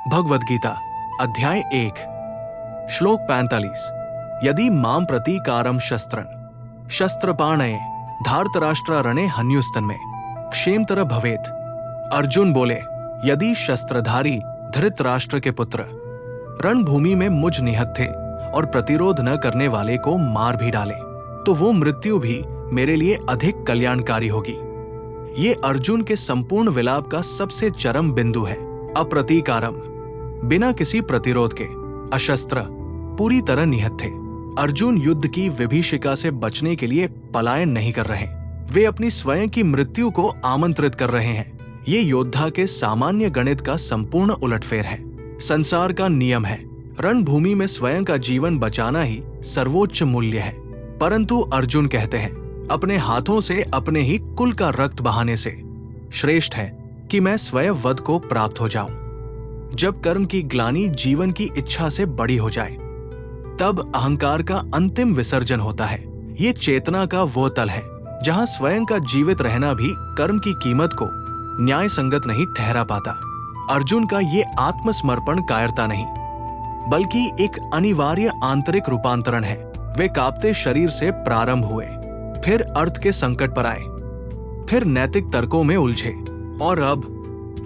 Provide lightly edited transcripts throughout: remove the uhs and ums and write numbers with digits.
भगवद गीता अध्याय 1 श्लोक 45। यदि मां प्रतीकारम शस्त्रन शस्त्रपाणये धार्तराष्ट्र रणे हन्युस्तन्मे क्षेमतर भवेत। अर्जुन बोले, यदि शस्त्रधारी धृतराष्ट्र के पुत्र रणभूमि में मुझ निहत थे और प्रतिरोध न करने वाले को मार भी डाले तो वो मृत्यु भी मेरे लिए अधिक कल्याणकारी होगी। ये अर्जुन के संपूर्ण विलाप का सबसे चरम बिंदु है। अप्रतीकारम, बिना किसी प्रतिरोध के, अशस्त्र, पूरी तरह निहत थे। अर्जुन युद्ध की विभीषिका से बचने के लिए पलायन नहीं कर रहे, वे अपनी स्वयं की मृत्यु को आमंत्रित कर रहे हैं। ये योद्धा के सामान्य गणित का संपूर्ण उलटफेर है। संसार का नियम है, रणभूमि में स्वयं का जीवन बचाना ही सर्वोच्च मूल्य है। परंतु अर्जुन कहते हैं, अपने हाथों से अपने ही कुल का रक्त बहाने से श्रेष्ठ है कि मैं स्वयं वध को प्राप्त हो जाऊं। जब कर्म की ग्लानि जीवन की इच्छा से बड़ी हो जाए तब अहंकार का अंतिम विसर्जन होता है। ये चेतना का वो तल है जहां स्वयं का जीवित रहना भी कर्म की कीमत को न्याय संगत नहीं ठहरा पाता। अर्जुन का ये आत्मसमर्पण कायरता नहीं बल्कि एक अनिवार्य आंतरिक रूपांतरण है। वे कांपते शरीर से प्रारंभ हुए, फिर अर्थ के संकट पर आए, फिर नैतिक तर्कों में उलझे और अब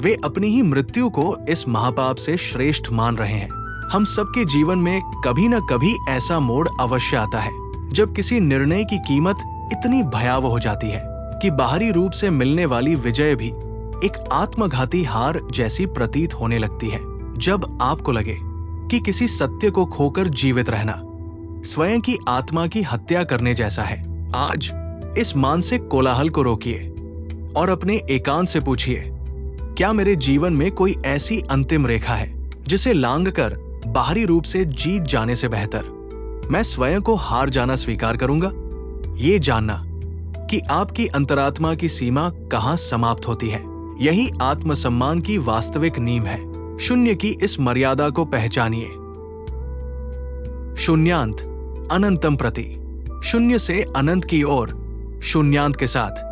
वे अपनी ही मृत्यु को इस महापाप से श्रेष्ठ मान रहे हैं। हम सबके जीवन में कभी न कभी ऐसा मोड़ अवश्य आता है जब किसी निर्णय की कीमत इतनी भयावह हो जाती है कि बाहरी रूप से मिलने वाली विजय भी एक आत्मघाती हार जैसी प्रतीत होने लगती है। जब आपको लगे कि किसी सत्य को खोकर जीवित रहना स्वयं की आत्मा की हत्या करने जैसा है। आज इस मानसिक कोलाहल को रोकिए और अपने एकांत से पूछिए, क्या मेरे जीवन में कोई ऐसी अंतिम रेखा है जिसे लांघकर बाहरी रूप से जीत जाने से बेहतर मैं स्वयं को हार जाना स्वीकार करूंगा? ये जानना कि आपकी अंतरात्मा की सीमा कहां समाप्त होती है, यही आत्मसम्मान की वास्तविक नींव है। शून्य की इस मर्यादा को पहचानिए। शून्यांत अनंतम प्रति, शून्य से अनंत की ओर शून्यांत के साथ